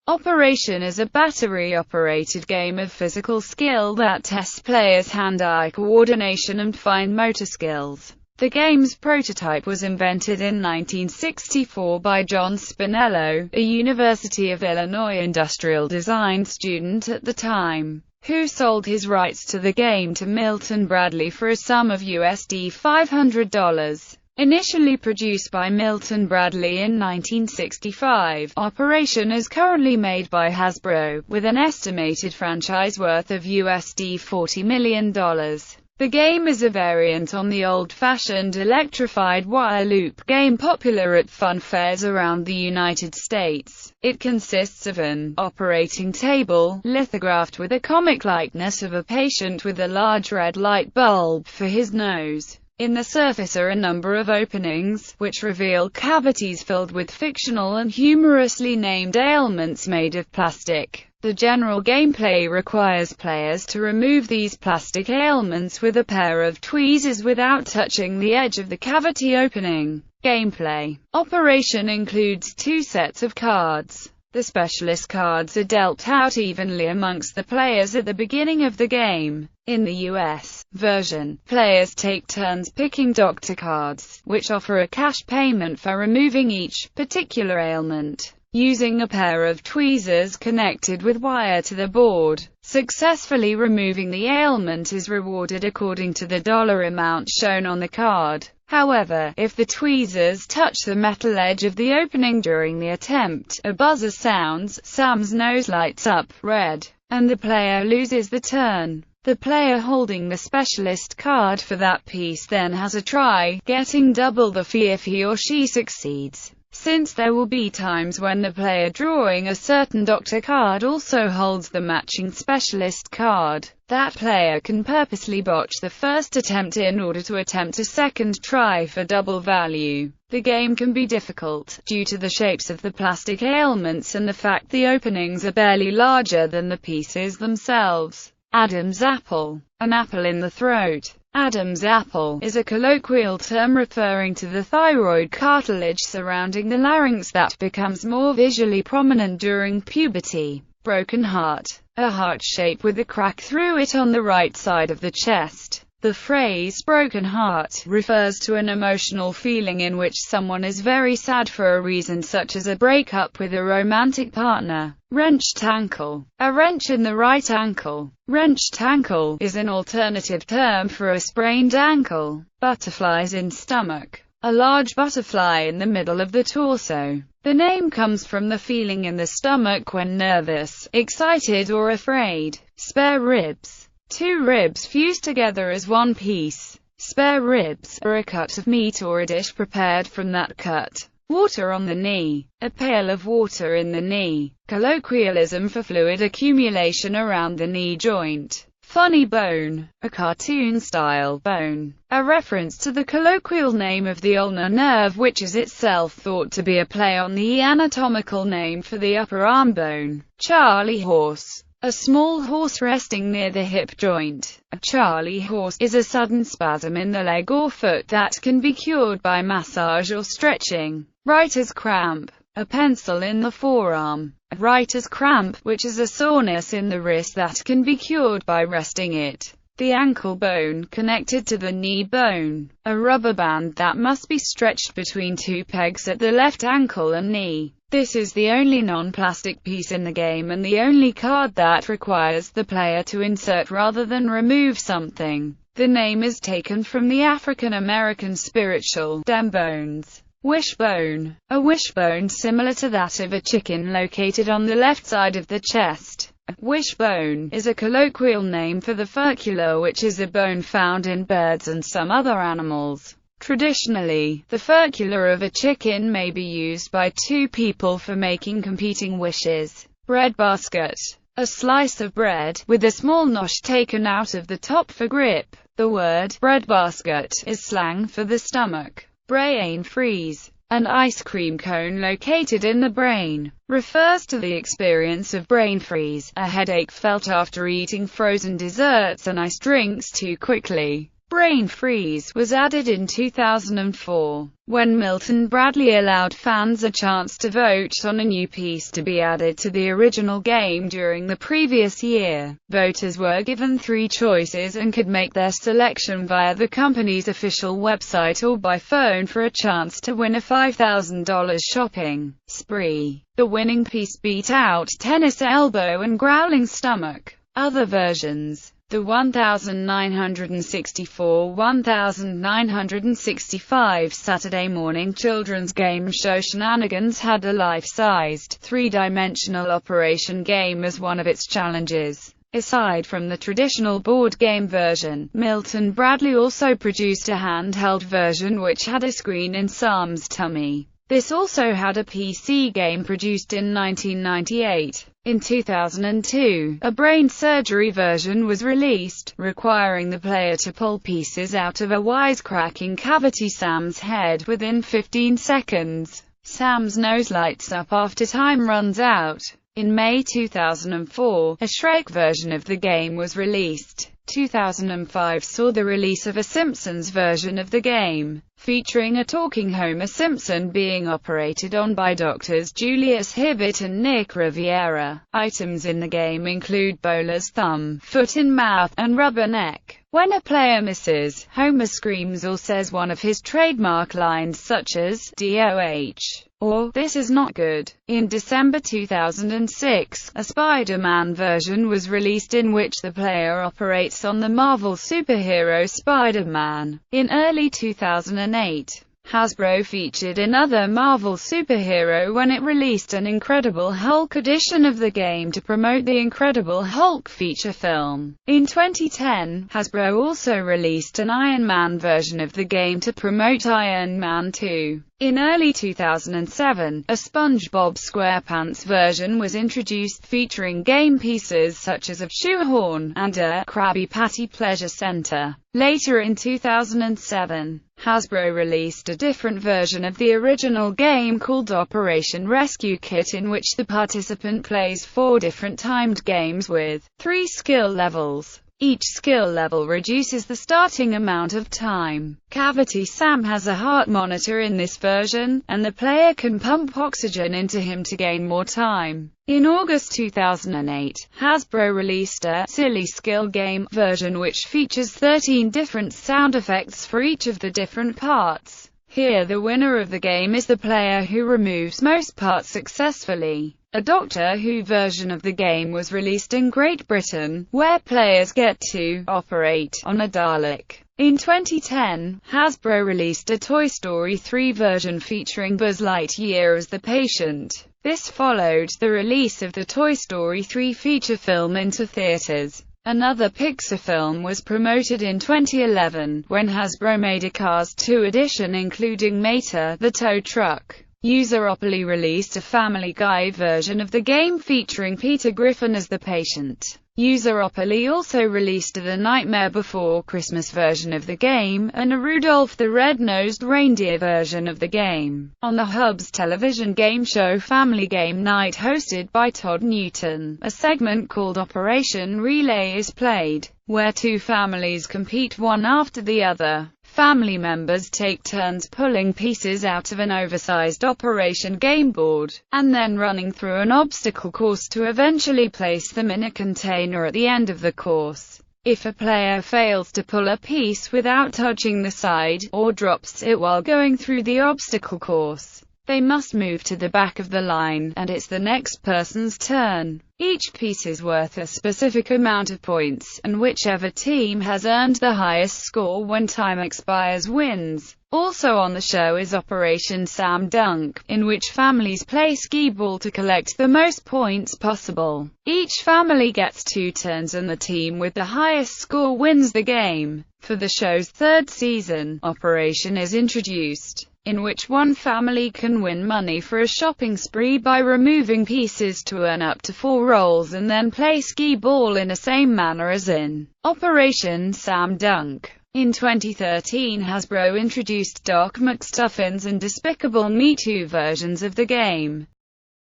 Operation is a battery-operated game of physical skill that tests players' hand-eye coordination and fine motor skills. The game's prototype was invented in 1964 by John Spinello, a University of Illinois industrial design student at the time, who sold his rights to the game to Milton Bradley for a sum of USD $500. Initially produced by Milton Bradley in 1965, Operation is currently made by Hasbro, with an estimated franchise worth of USD $40 million. The game is a variant on the old-fashioned electrified wire loop game popular at fun fairs around the United States. It consists of an operating table, lithographed with a comic likeness of a patient with a large red light bulb for his nose. In the surface are a number of openings, which reveal cavities filled with fictional and humorously named ailments made of plastic. The general gameplay requires players to remove these plastic ailments with a pair of tweezers without touching the edge of the cavity opening. Gameplay. Operation includes 2 sets of cards. The specialist cards are dealt out evenly amongst the players at the beginning of the game. In the US version, players take turns picking doctor cards, which offer a cash payment for removing each particular ailment. Using a pair of tweezers connected with wire to the board, successfully removing the ailment is rewarded according to the dollar amount shown on the card. However, if the tweezers touch the metal edge of the opening during the attempt, a buzzer sounds, Sam's nose lights up red, and the player loses the turn. The player holding the specialist card for that piece then has a try, getting double the fee if he or she succeeds. Since there will be times when the player drawing a certain doctor card also holds the matching specialist card, that player can purposely botch the first attempt in order to attempt a second try for double value. The game can be difficult, due to the shapes of the plastic ailments and the fact the openings are barely larger than the pieces themselves. Adam's apple. An apple in the throat. Adam's apple is a colloquial term referring to the thyroid cartilage surrounding the larynx that becomes more visually prominent during puberty. Broken heart. A heart shape with a crack through it on the right side of the chest. The phrase broken heart refers to an emotional feeling in which someone is very sad for a reason such as a breakup with a romantic partner. Wrenched ankle. A wrench in the right ankle. Wrenched ankle is an alternative term for a sprained ankle. Butterflies in stomach. A large butterfly in the middle of the torso. The name comes from the feeling in the stomach when nervous, excited or afraid. Spare ribs. 2 ribs fused together as one piece. Spare ribs are a cut of meat or a dish prepared from that cut. Water on the knee. A pail of water in the knee. Colloquialism for fluid accumulation around the knee joint. Funny bone. A cartoon-style bone. A reference to the colloquial name of the ulnar nerve, which is itself thought to be a play on the anatomical name for the upper arm bone. Charley horse. A small horse resting near the hip joint. A Charley horse is a sudden spasm in the leg or foot that can be cured by massage or stretching. Writer's cramp. A pencil in the forearm. A writer's cramp, which is a soreness in the wrist that can be cured by resting it. The ankle bone, connected to the knee bone. A rubber band that must be stretched between 2 pegs at the left ankle and knee. This is the only non-plastic piece in the game and the only card that requires the player to insert rather than remove something. The name is taken from the African American spiritual dem bones. Wishbone. A wishbone similar to that of a chicken located on the left side of the chest. Wishbone is a colloquial name for the furcula, which is a bone found in birds and some other animals. Traditionally, the furcula of a chicken may be used by 2 people for making competing wishes. Breadbasket. A slice of bread, with a small nosh taken out of the top for grip. The word breadbasket is slang for the stomach. Brain freeze. An ice cream cone located in the brain. Refers to the experience of brain freeze, a headache felt after eating frozen desserts and ice drinks too quickly. Brain freeze was added in 2004, when Milton Bradley allowed fans a chance to vote on a new piece to be added to the original game during the previous year. Voters were given 3 choices and could make their selection via the company's official website or by phone for a chance to win a $5,000 shopping spree. The winning piece beat out Tennis Elbow and Growling Stomach. Other versions: the 1964-1965 Saturday morning children's game show Shenanigans had a life-sized, 3-dimensional operation game as one of its challenges. Aside from the traditional board game version, Milton Bradley also produced a handheld version which had a screen in Sam's tummy. This also had a PC game produced in 1998. In 2002, a brain surgery version was released, requiring the player to pull pieces out of a wisecracking cavity Sam's head within 15 seconds. Sam's nose lights up after time runs out. In May 2004, a Shrek version of the game was released. 2005 saw the release of a Simpsons version of the game, featuring a talking Homer Simpson being operated on by doctors Julius Hibbert and Nick Riviera. Items in the game include bowler's thumb, foot in mouth, and rubber neck. When a player misses, Homer screams or says one of his trademark lines such as, "DOH," or "This is not good." In December 2006, a Spider-Man version was released in which the player operates on the Marvel superhero Spider-Man. In early 2008, Hasbro featured another Marvel superhero when it released an Incredible Hulk edition of the game to promote the Incredible Hulk feature film. In 2010, Hasbro also released an Iron Man version of the game to promote Iron Man 2. In early 2007, a SpongeBob SquarePants version was introduced featuring game pieces such as a shoehorn and a Krabby Patty Pleasure Center. Later in 2007, Hasbro released a different version of the original game called Operation Rescue Kit, in which the participant plays 4 different timed games with 3 skill levels. Each skill level reduces the starting amount of time. Cavity Sam has a heart monitor in this version, and the player can pump oxygen into him to gain more time. In August 2008, Hasbro released a Silly Skill Game version which features 13 different sound effects for each of the different parts. Here the winner of the game is the player who removes most parts successfully. A Doctor Who version of the game was released in Great Britain, where players get to operate on a Dalek. In 2010, Hasbro released a Toy Story 3 version featuring Buzz Lightyear as the patient. This followed the release of the Toy Story 3 feature film into theaters. Another Pixar film was promoted in 2011, when Hasbro made a Cars 2 edition including Mater, the tow truck. Useropoly released a Family Guy version of the game featuring Peter Griffin as the patient. Useropoly also released the Nightmare Before Christmas version of the game, and a Rudolph the Red-Nosed Reindeer version of the game. On the Hub's television game show Family Game Night hosted by Todd Newton, a segment called Operation Relay is played, where 2 families compete one after the other. Family members take turns pulling pieces out of an oversized Operation game board, and then running through an obstacle course to eventually place them in a container at the end of the course. If a player fails to pull a piece without touching the side, or drops it while going through the obstacle course, they must move to the back of the line, and it's the next person's turn. Each piece is worth a specific amount of points, and whichever team has earned the highest score when time expires wins. Also on the show is Operation Slam Dunk, in which families play skee-ball to collect the most points possible. Each family gets 2 turns and the team with the highest score wins the game. For the show's 3rd season, Operation is introduced, in which one family can win money for a shopping spree by removing pieces to earn up to 4 rolls and then play skee-ball in the same manner as in Operation Slam Dunk. In 2013, Hasbro introduced Doc McStuffins and Despicable Me 2 versions of the game.